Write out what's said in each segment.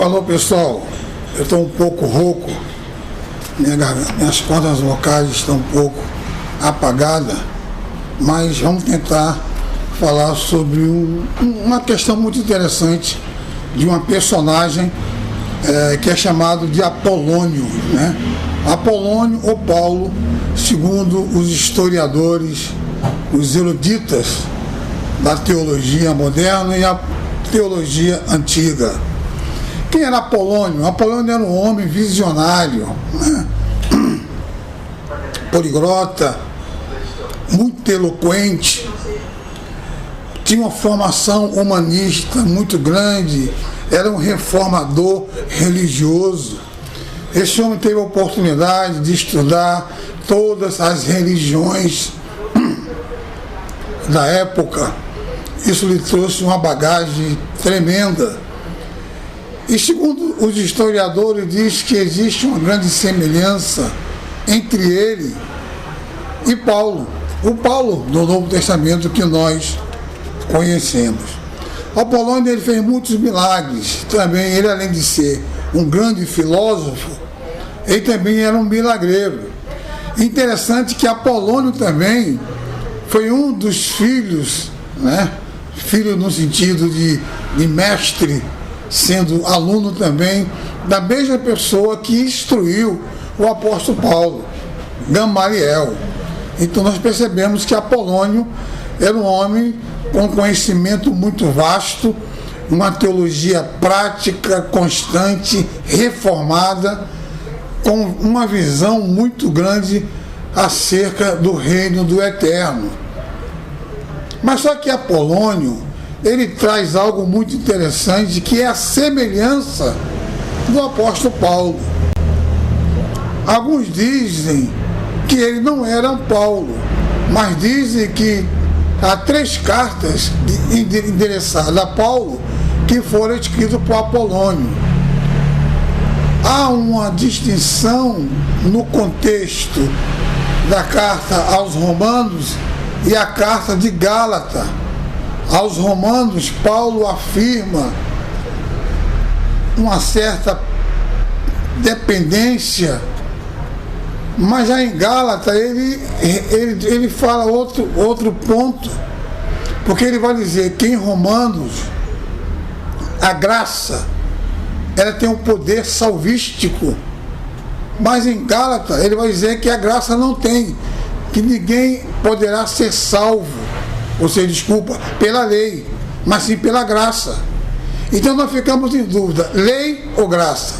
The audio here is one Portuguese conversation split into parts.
Alô pessoal, eu estou um pouco rouco, minhas cordas vocais estão um pouco apagadas, mas vamos tentar falar sobre uma questão muito interessante de uma personagem que é chamado de Apolônio, né? Apolônio ou Paulo, segundo os historiadores, os eruditas da teologia moderna e a teologia antiga. Quem era Apolônio? Apolônio era um homem visionário, né? Poliglota, muito eloquente, tinha uma formação humanista muito grande, era um reformador religioso. Esse homem teve a oportunidade de estudar todas as religiões da época. Isso lhe trouxe uma bagagem tremenda. E segundo os historiadores, diz que existe uma grande semelhança entre ele e Paulo. O Paulo do Novo Testamento que nós conhecemos. Apolônio, ele fez muitos milagres. Também ele, além de ser um grande filósofo, ele também era um milagreiro. Interessante que Apolônio também foi um dos filhos, né? Filho no sentido de mestre, sendo aluno também da mesma pessoa que instruiu o apóstolo Paulo, Gamaliel. Então nós percebemos que Apolônio era um homem com conhecimento muito vasto, uma teologia prática, constante, reformada, com uma visão muito grande acerca do reino do eterno. Mas só que Apolônio, ele traz algo muito interessante, que é a semelhança do apóstolo Paulo. Alguns dizem que ele não era Paulo, mas dizem que há 3 cartas endereçadas a Paulo que foram escritas por Apolônio. Há uma distinção no contexto da carta aos Romanos e a carta de Gálatas. Aos Romanos, Paulo afirma uma certa dependência, mas já em Gálatas ele fala outro ponto, porque ele vai dizer que em Romanos a graça ela tem um poder salvístico, mas em Gálatas ele vai dizer que a graça não tem, que ninguém poderá ser salvo, ou seja, desculpa, pela lei, mas sim pela graça. Então nós ficamos em dúvida, lei ou graça?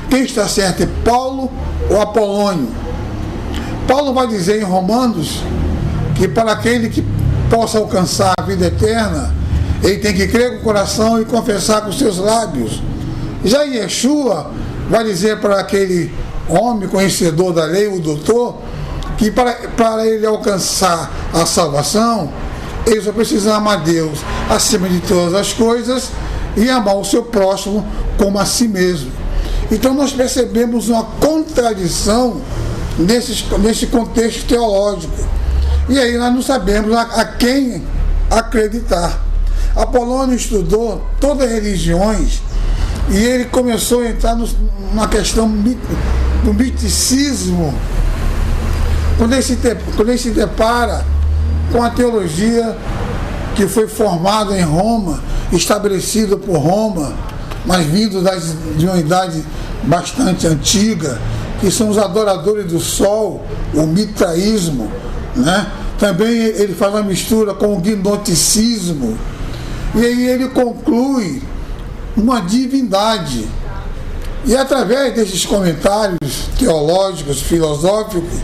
Quem está certo é Paulo ou Apolônio? Paulo vai dizer em Romanos que para aquele que possa alcançar a vida eterna, ele tem que crer com o coração e confessar com os seus lábios. Já Yeshua vai dizer para aquele homem conhecedor da lei, o doutor, que para ele alcançar a salvação, ele só precisa amar Deus acima de todas as coisas e amar o seu próximo como a si mesmo. Então nós percebemos uma contradição nesse contexto teológico. E aí nós não sabemos a quem acreditar. Apolônio estudou todas as religiões e ele começou a entrar na questão do miticismo. Quando ele se depara com a teologia que foi formada em Roma, estabelecida por Roma, mas vindo de uma idade bastante antiga, que são os adoradores do sol, o mitraísmo, né? Também ele faz uma mistura com o gnosticismo, e aí ele conclui uma divindade. E através desses comentários teológicos, filosóficos,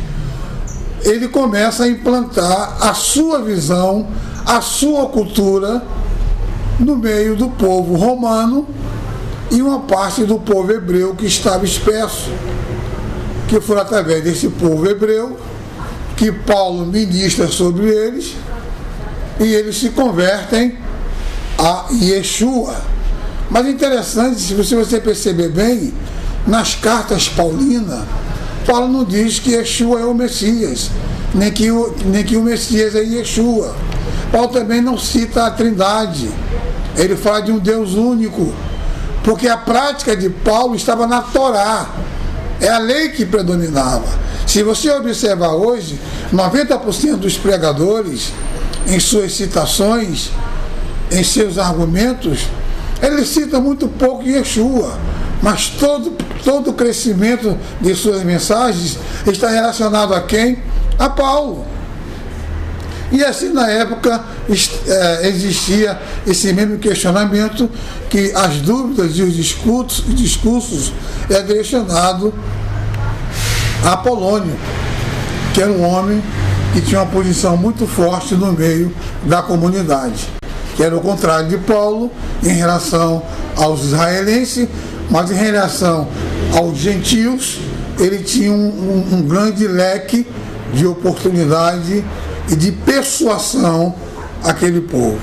ele começa a implantar a sua visão, a sua cultura no meio do povo romano e uma parte do povo hebreu que estava disperso, que foi através desse povo hebreu que Paulo ministra sobre eles e eles se convertem a Yeshua. Mas interessante, se você perceber bem, nas cartas paulinas, Paulo não diz que Yeshua é o Messias, nem que o Messias é Yeshua. Paulo também não cita a Trindade. Ele fala de um Deus único, porque a prática de Paulo estava na Torá, é a lei que predominava. Se você observar hoje, 90% dos pregadores, em suas citações, em seus argumentos, eles citam muito pouco Yeshua, mas todo o crescimento de suas mensagens está relacionado a quem? A Paulo. E assim na época existia esse mesmo questionamento, que as dúvidas e os discursos é direcionado a Apolônio, que era um homem que tinha uma posição muito forte no meio da comunidade, que era o contrário de Paulo em relação aos israelenses, mas em relação aos gentios, ele tinha um grande leque de oportunidade e de persuasão àquele povo.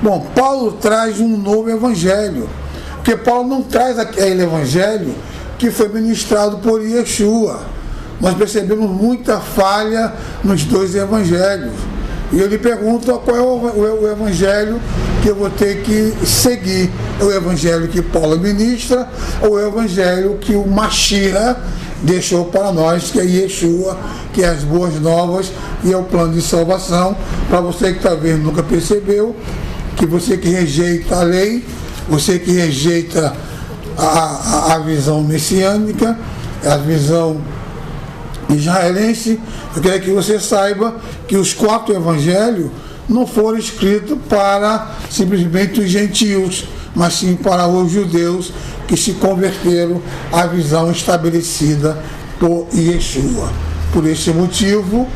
Bom, Paulo traz um novo evangelho, porque Paulo não traz aquele evangelho que foi ministrado por Yeshua. Nós percebemos muita falha nos dois evangelhos. E eu lhe pergunto qual é o evangelho que eu vou ter que seguir. É o evangelho que Paulo ministra ou é o evangelho que o Mashiach deixou para nós, que é Yeshua, que é as boas novas e é o plano de salvação. Para você que talvez nunca percebeu, que você que rejeita a lei, você que rejeita a visão messiânica, a visão israelense, eu quero que você saiba que os 4 evangelhos não foram escritos para simplesmente os gentios, mas sim para os judeus que se converteram à visão estabelecida por Yeshua. Por esse motivo,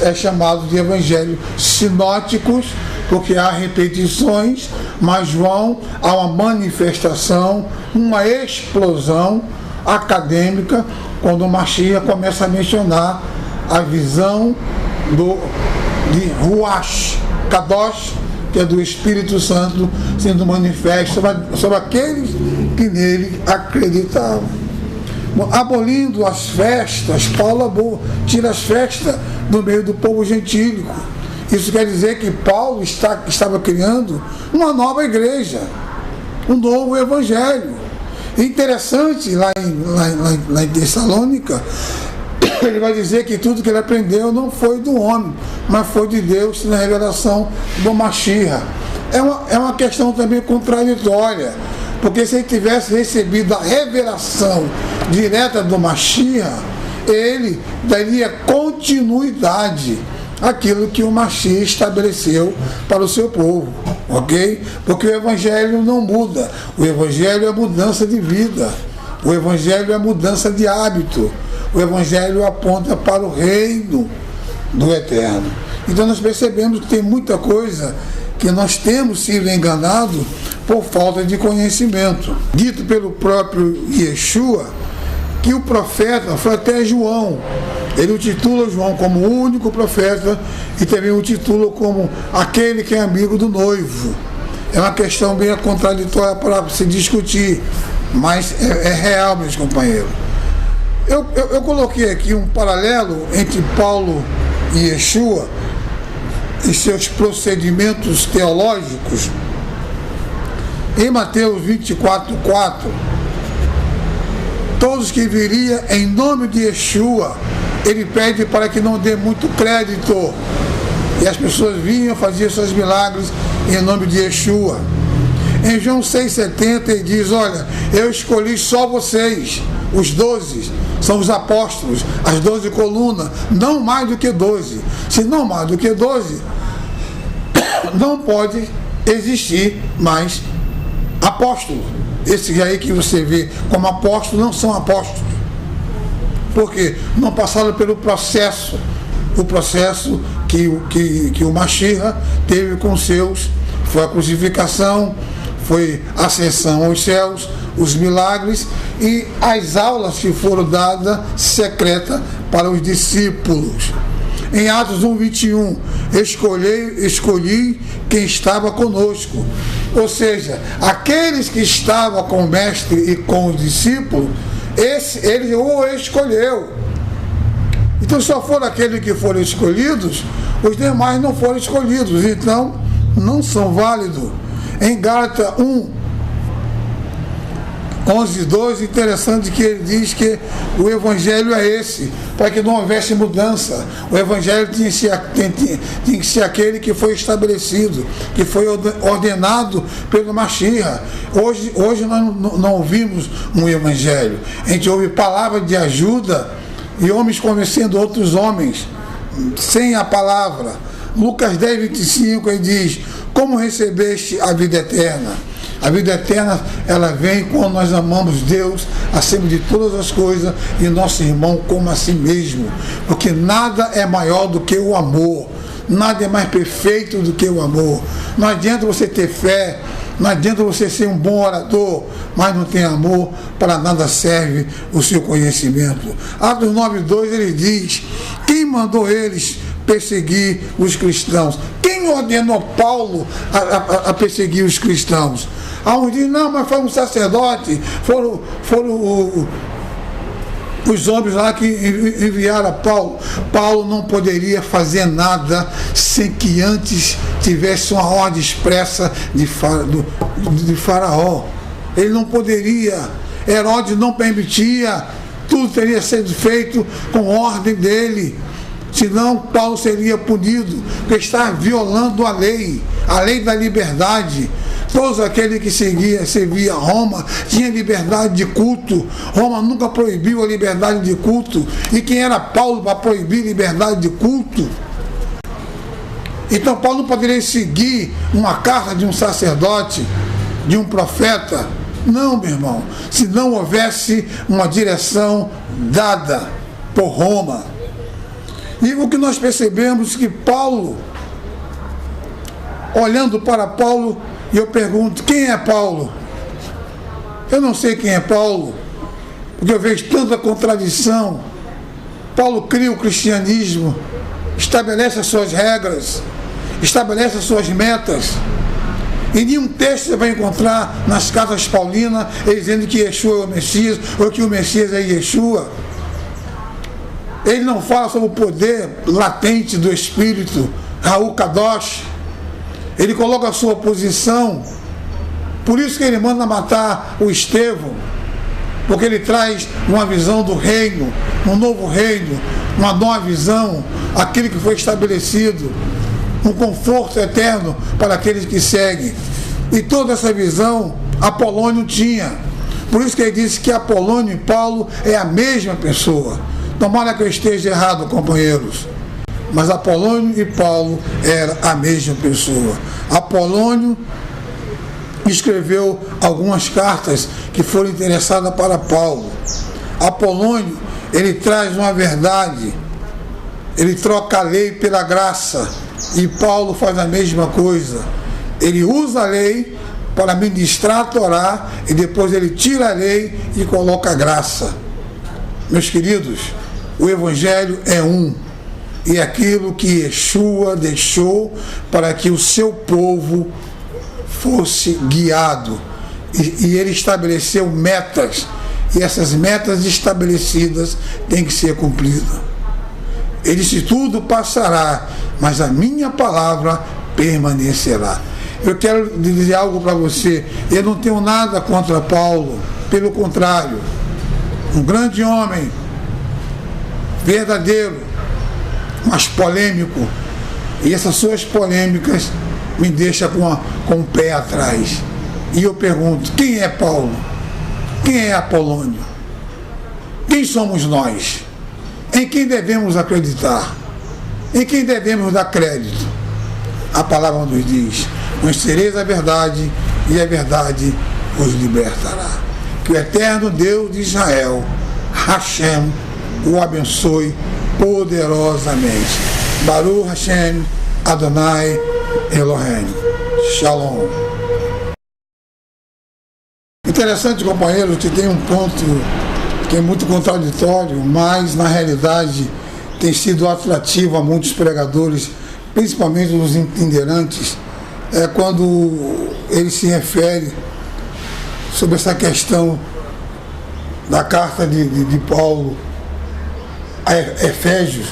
é chamado de evangelho sinóticos, porque há repetições, mas vão a uma manifestação, uma explosão acadêmica, quando o Mashiach começa a mencionar a visão de Ruach Kadosh, que é do Espírito Santo, sendo manifesto sobre aqueles que nele acreditavam. Bom, abolindo as festas, Paulo tira as festas do meio do povo gentílico. Isso quer dizer que Paulo estava criando uma nova igreja, um novo evangelho. Interessante, lá em Tessalônica, ele vai dizer que tudo que ele aprendeu não foi do homem, mas foi de Deus na revelação do Mashiach. É uma questão também contraditória, porque se ele tivesse recebido a revelação direta do Mashiach, ele daria continuidade àquilo que o Mashiach estabeleceu para o seu povo, ok? Porque o Evangelho não muda, o Evangelho é mudança de vida, o Evangelho é mudança de hábito, o Evangelho aponta para o reino do Eterno. Então nós percebemos que tem muita coisa que nós temos sido enganados por falta de conhecimento. Dito pelo próprio Yeshua, que o profeta foi até João. Ele o titula João como o único profeta e também o titula como aquele que é amigo do noivo. É uma questão bem contraditória para se discutir, mas é real, meus companheiros. Eu coloquei aqui um paralelo entre Paulo e Yeshua e seus procedimentos teológicos. Em Mateus 24:4, todos que viriam em nome de Yeshua, ele pede para que não dê muito crédito. E as pessoas vinham, faziam seus milagres em nome de Yeshua. Em João 6,70 ele diz, olha, eu escolhi só vocês, os 12, são os apóstolos, as 12 colunas, não mais do que 12. Se não mais do que 12, não pode existir mais apóstolo. Esses aí que você vê como apóstolos não são apóstolos. Porque não passaram pelo processo, o processo que o Mashiach teve com seus, foi a crucificação, foi a ascensão aos céus, os milagres e as aulas que foram dadas secretas para os discípulos. Em Atos 1:21, escolhi quem estava conosco. Ou seja, aqueles que estavam com o mestre e com os discípulos, ele o escolheu. Então só foram aqueles que foram escolhidos, os demais não foram escolhidos, então não são válidos. Em Gálatas 11:2, interessante que ele diz que o Evangelho é esse, para que não houvesse mudança. O Evangelho tinha que ser aquele que foi estabelecido, que foi ordenado pelo Mashiach. Hoje nós não ouvimos um Evangelho, a gente ouve palavras de ajuda e homens convencendo outros homens, sem a palavra. Lucas 10:25, ele diz: como recebeste a vida eterna? A vida eterna, ela vem quando nós amamos Deus acima de todas as coisas e nosso irmão como a si mesmo, porque nada é maior do que o amor, nada é mais perfeito do que o amor. Não adianta você ter fé, não adianta você ser um bom orador, mas não tem amor, para nada serve o seu conhecimento. Atos 9:2, ele diz: quem mandou eles perseguir os cristãos? Quem ordenou Paulo a perseguir os cristãos? Há um diz: não, mas foi um sacerdote, foram os homens lá que enviaram a Paulo. Paulo não poderia fazer nada sem que antes tivesse uma ordem expressa de Faraó. Ele não poderia, Herodes não permitia, tudo teria sido feito com ordem dele. Senão Paulo seria punido, porque está violando a lei da liberdade. Todos aqueles que servia Roma tinham liberdade de culto. Roma nunca proibiu a liberdade de culto. E quem era Paulo para proibir liberdade de culto? Então Paulo não poderia seguir uma carta de um sacerdote, de um profeta. Não, meu irmão. Se não houvesse uma direção dada por Roma. E o que nós percebemos que Paulo, olhando para Paulo, e eu pergunto: quem é Paulo? Eu não sei quem é Paulo, porque eu vejo tanta contradição. Paulo cria o cristianismo, estabelece as suas regras, estabelece as suas metas. Em nenhum texto você vai encontrar nas cartas paulinas ele dizendo que Yeshua é o Messias, ou que o Messias é Yeshua. Ele não fala sobre o poder latente do Espírito, Raul Kadosh. Ele coloca a sua posição. Por isso que ele manda matar o Estevão, porque ele traz uma visão do reino, um novo reino, uma nova visão, aquilo que foi estabelecido, um conforto eterno para aqueles que seguem. E toda essa visão Apolônio tinha. Por isso que ele disse que Apolônio e Paulo é a mesma pessoa. Tomara que eu esteja errado, companheiros, mas Apolônio e Paulo eram a mesma pessoa. Apolônio escreveu algumas cartas que foram interessadas para Paulo. Apolônio, ele traz uma verdade, ele troca a lei pela graça, e Paulo faz a mesma coisa. Ele usa a lei para ministrar a Torá e depois ele tira a lei e coloca a graça. Meus queridos, o Evangelho é um, e aquilo que Yeshua deixou para que o seu povo fosse guiado. E ele estabeleceu metas, e essas metas estabelecidas têm que ser cumpridas. Ele disse: tudo passará, mas a minha palavra permanecerá. Eu quero dizer algo para você: eu não tenho nada contra Paulo, pelo contrário, um grande homem, verdadeiro, mas polêmico, e essas suas polêmicas me deixam com o pé atrás. E eu pergunto: quem é Paulo? Quem é Apolônio? Quem somos nós? Em quem devemos acreditar? Em quem devemos dar crédito? A palavra nos diz: conhecereis a verdade, e a verdade os libertará. Que o eterno Deus de Israel, Hashem, o abençoe poderosamente. Baruch Hashem Adonai Elohim. Shalom. Interessante, companheiros, que tem um ponto que é muito contraditório, mas na realidade tem sido atrativo a muitos pregadores, principalmente os itinerantes, quando ele se refere sobre essa questão da carta de Paulo a Efésios,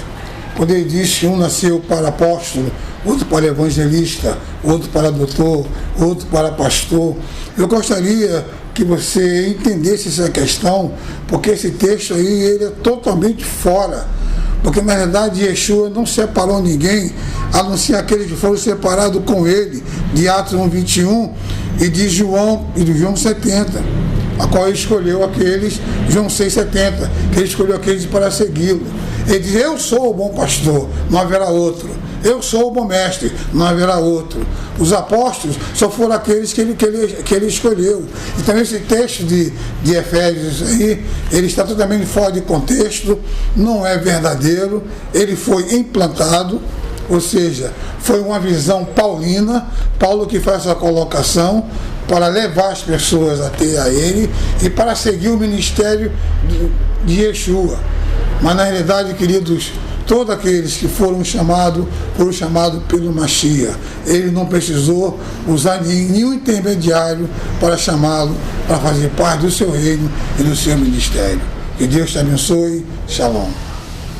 quando ele diz que um nasceu para apóstolo, outro para evangelista, outro para doutor, outro para pastor. Eu gostaria que você entendesse essa questão, porque esse texto aí ele é totalmente fora. Porque na verdade Yeshua não separou ninguém, a não ser aqueles que foram separados com ele, de Atos 1:21 e de João 70, a qual ele escolheu aqueles, João 6:70, que ele escolheu aqueles para segui-lo. Ele diz: eu sou o bom pastor, não haverá outro. Eu sou o bom mestre, não haverá outro. Os apóstolos só foram aqueles que ele escolheu. Então esse texto de Efésios aí, ele está totalmente fora de contexto, não é verdadeiro, ele foi implantado, ou seja, foi uma visão paulina, Paulo que faz essa colocação para levar as pessoas até a ele e para seguir o ministério de Yeshua. Mas na realidade, queridos, todos aqueles que foram chamados pelo Mashiach. Ele não precisou usar nenhum intermediário para chamá-lo, para fazer parte do seu reino e do seu ministério. Que Deus te abençoe. Shalom.